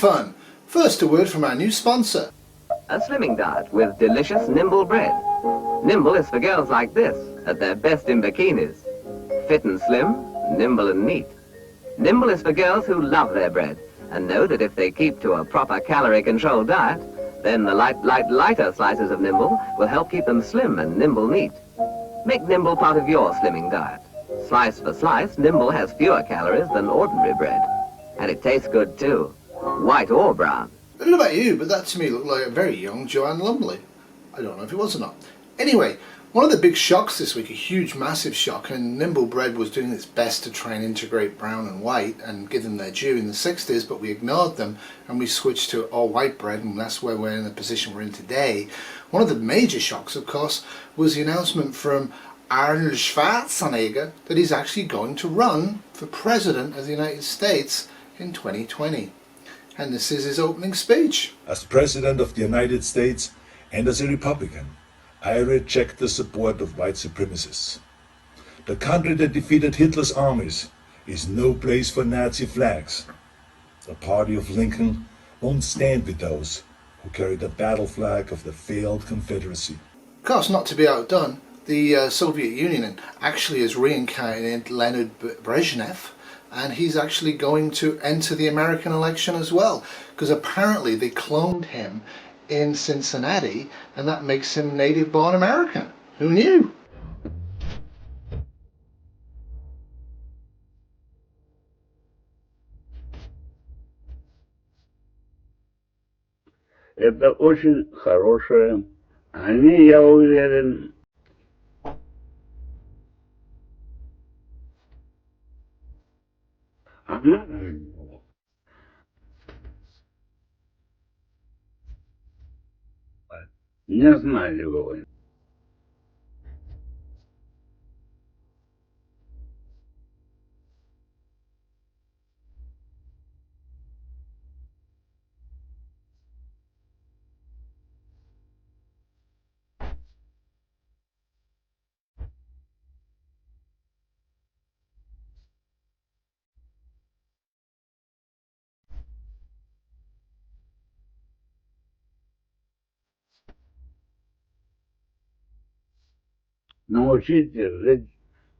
fun. First, a word from our new sponsor. A slimming diet with delicious Nimble bread. Nimble is for girls like this, at their best in bikinis. Fit and slim, nimble and neat. Nimble is for girls who love their bread and know that if they keep to a proper calorie-controlled diet, then the lighter slices of Nimble will help keep them slim and nimble neat. Make Nimble part of your slimming diet. Slice for slice, Nimble has fewer calories than ordinary bread. And it tastes good too, white or brown. I don't know about you, but that to me looked like a very young Joanne Lumley. I don't know if it was or not. Anyway, one of the big shocks this week, a huge, massive shock, and Nimble Bread was doing its best to try and integrate brown and white and give them their due in the 60s, but we ignored them and we switched to all white bread, and that's where we're in the position we're in today. One of the major shocks, of course, was the announcement from Arnold Schwarzenegger that he's actually going to run for President of the United States in 2020. And this is his opening speech. As President of the United States and as a Republican, I reject the support of white supremacists. The country that defeated Hitler's armies is no place for Nazi flags. The party of Lincoln won't stand with those who carry the battle flag of the failed Confederacy. Of course, not to be outdone, the Soviet Union actually has reincarnated Leonid Brezhnev, and he's actually going to enter the American election as well, because apparently they cloned him in Cincinnati, and that makes him native-born American. Who knew? Это очень хорошее. Они, я уверен, не знаю его. Научите жить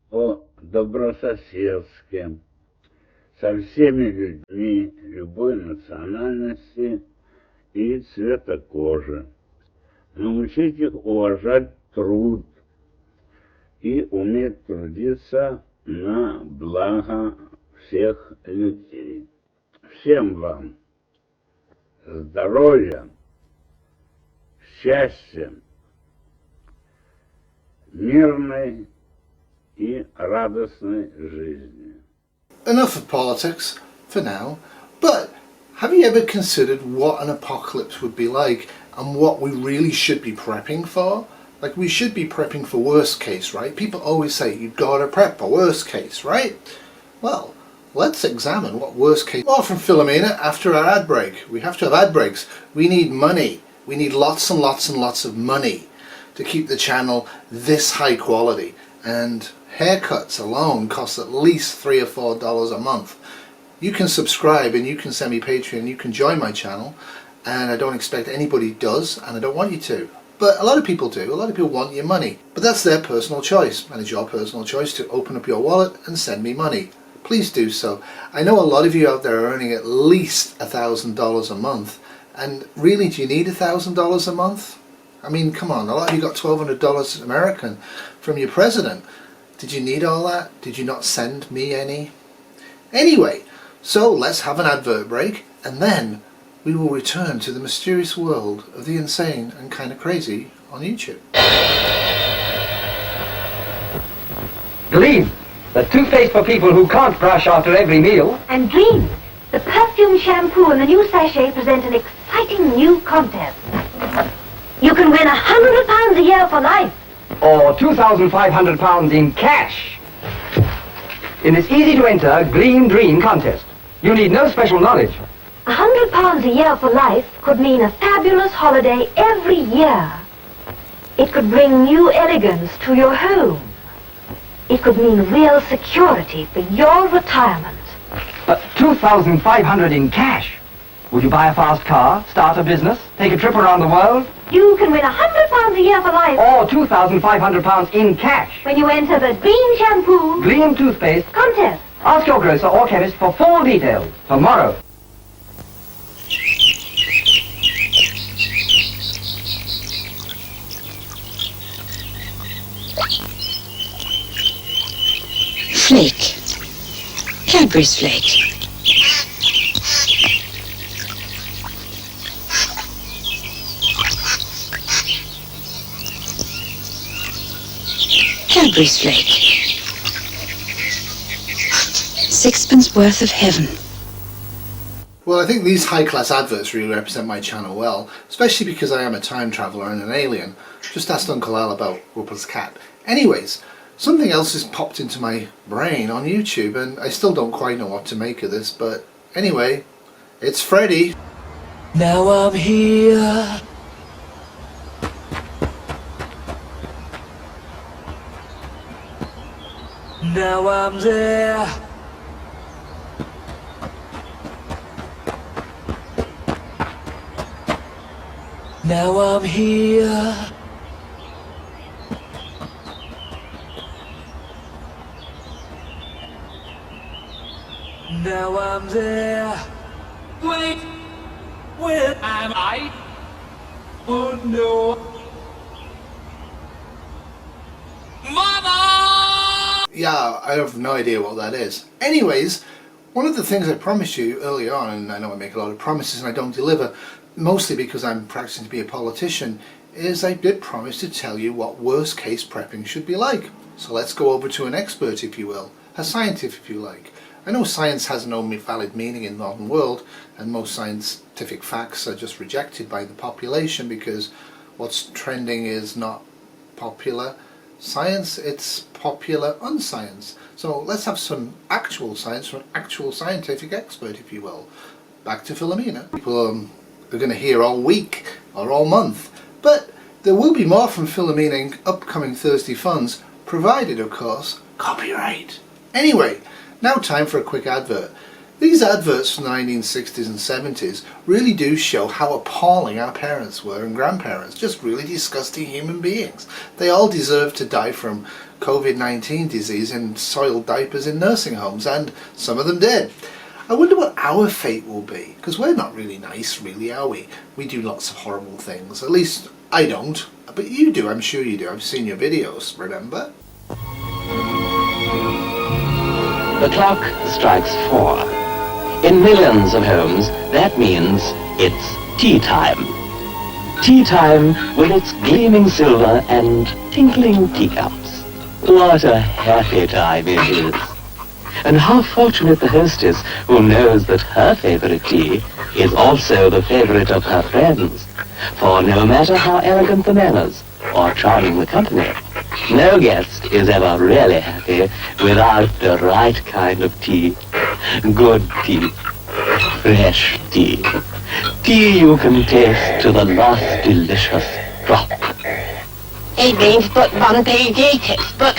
по-добрососедски, со всеми людьми любой национальности и цвета кожи. Научить их уважать труд и уметь трудиться на благо всех людей. Всем вам здоровья, счастья, мирной и радостной жизни. Enough of politics for now, but have you ever considered what an apocalypse would be like and what we really should be prepping for? Like, we should be prepping for worst case, right? People always say you've got to prep for worst case, right? Well, let's examine what worst case. More from Philomena after our ad break. We have to have ad breaks. We need money. We need lots and lots and lots of money to keep the channel this high quality, and haircuts alone cost at least $3 or $4 a month. You can subscribe and you can send me Patreon, you can join my channel, and I don't expect anybody does, and I don't want you to, but a lot of people do. A lot of people want your money, but that's their personal choice, and it's your personal choice to open up your wallet and send me money. Please do so. I know a lot of you out there are earning at least $1,000 a month, and really, do you need $1,000 a month? I mean, come on, a lot of you got $1,200 American from your president. Did you need all that? Did you not send me any? Anyway, so let's have an advert break, and then we will return to the mysterious world of the insane and kind of crazy on YouTube. Gleam, the toothpaste for people who can't brush after every meal. And Dream, the perfume shampoo and the new sachet present an exciting new contest. You can win £100 a year for life. Or £2,500 in cash. In this easy-to-enter Gleam Dream contest. You need no special knowledge. £100 a year for life could mean a fabulous holiday every year. It could bring new elegance to your home. It could mean real security for your retirement. $2,500 in cash. Will you buy a fast car, start a business, take a trip around the world? You can win £100 a year for life Or £2,500 in cash. when you enter the Green Shampoo Green toothpaste. contest. Ask your grocer or chemist for full details tomorrow. Flake. Cadbury's Flake. Cadbury's Flake. Sixpence worth of heaven. Well, I think these high-class adverts really represent my channel well, especially because I am a time traveller and an alien. Just asked Uncle Al about Huples' cat. Anyways, something else has popped into my brain on YouTube, and I still don't quite know what to make of this, but anyway, it's Freddy. Now I'm here. Now I'm there. Now I'm here. Now I'm there. Wait, where am I? Oh no. Mama! Yeah, I have no idea what that is. Anyways, one of the things I promised you early on, and I know I make a lot of promises and I don't deliver, mostly because I'm practicing to be a politician, is I did promise to tell you what worst case prepping should be like. So let's go over to an expert, if you will, a scientist, if you like. I know science has no valid meaning in the modern world, and most scientific facts are just rejected by the population because what's trending is not popular science, it's popular unscience. So let's have some actual science from an actual scientific expert, if you will. Back to Philomena. People are going to hear all week or all month, but there will be more from Philomena in upcoming Thursday Funds, provided, of course, copyright. Anyway, now time for a quick advert. These adverts from the 1960s and 70s really do show how appalling our parents were and grandparents, just really disgusting human beings. They all deserve to die from COVID-19 disease in soiled diapers in nursing homes, and some of them did. I wonder what our fate will be, because we're not really nice, really, are we? We do lots of horrible things. At least I don't, but you do, I'm sure you do. I've seen your videos, remember? The clock strikes 4. In millions of homes, that means it's tea time. Tea time with its gleaming silver and tinkling teacups. What a happy time it is. And how fortunate the hostess who knows that her favorite tea is also the favorite of her friends. For no matter how elegant the manners or charming the company, no guest is ever really happy without the right kind of tea. Good tea. Fresh tea. Tea you can taste to the last delicious drop. It means book on page 8. Book.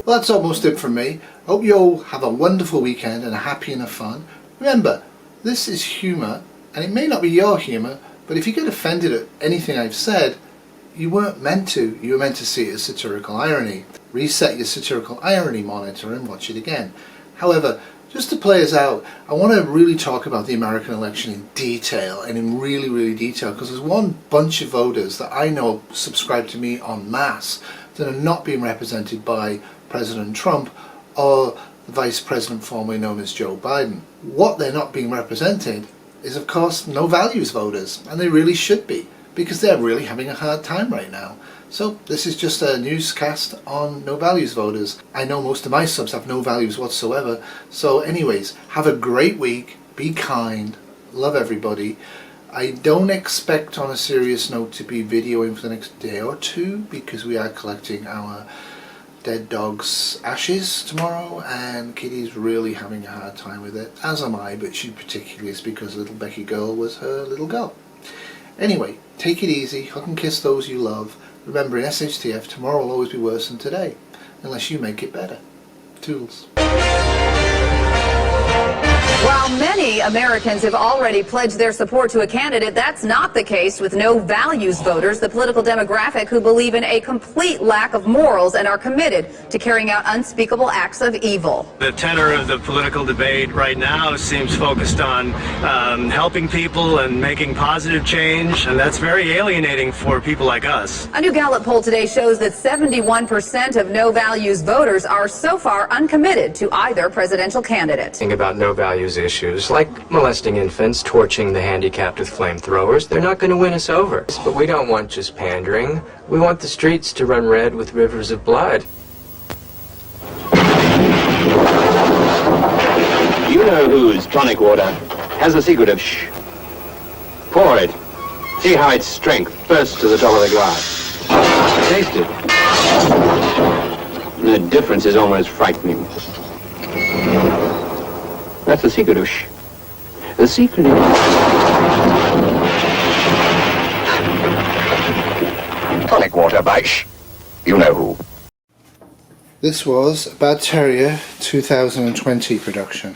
Well, that's almost it from me. Hope you all have a wonderful weekend and a happy and a fun. Remember, this is humour, and it may not be your humour, but if you get offended at anything I've said, you weren't meant to. You were meant to see it as satirical irony. Reset your satirical irony monitor and watch it again. However, just to play us out, I want to really talk about the American election in detail, and in really detail, because there's one bunch of voters that I know subscribe to me en masse that are not being represented by President Trump or the Vice President formerly known as Joe Biden. What they're not being represented is, of course, no values voters, and they really should be, because they're really having a hard time right now. So this is just a newscast on no values voters. I know most of my subs have no values whatsoever. So anyways, have a great week, be kind, love everybody. I don't expect, on a serious note, to be videoing for the next day or two, because we are collecting our dead dog's ashes tomorrow, and Kitty's really having a hard time with it, as am I, but she particularly is because little Becky girl was her little girl. Anyway, take it easy, hug and kiss those you love. Remember, in SHTF, tomorrow will always be worse than today, unless you make it better. Toodles. While many Americans have already pledged their support to a candidate, that's not the case with no values voters, the political demographic who believe in a complete lack of morals and are committed to carrying out unspeakable acts of evil. The tenor of the political debate right now seems focused on helping people and making positive change, and that's very alienating for people like us. A new Gallup poll today shows that 71% of no values voters are so far uncommitted to either presidential candidate. Think about no values issues like molesting infants, torching the handicapped with flamethrowers. They're not going to win us over. But we don't want just pandering. We want the streets to run red with rivers of blood. You know whose tonic water has the secret of shh. Pour it. See how its strength bursts to the top of the glass. Taste it. The difference is almost frightening. That's the secret of shh. The secret is... tonic water by shh. You know who. This was a Bad Terrier 2020 production.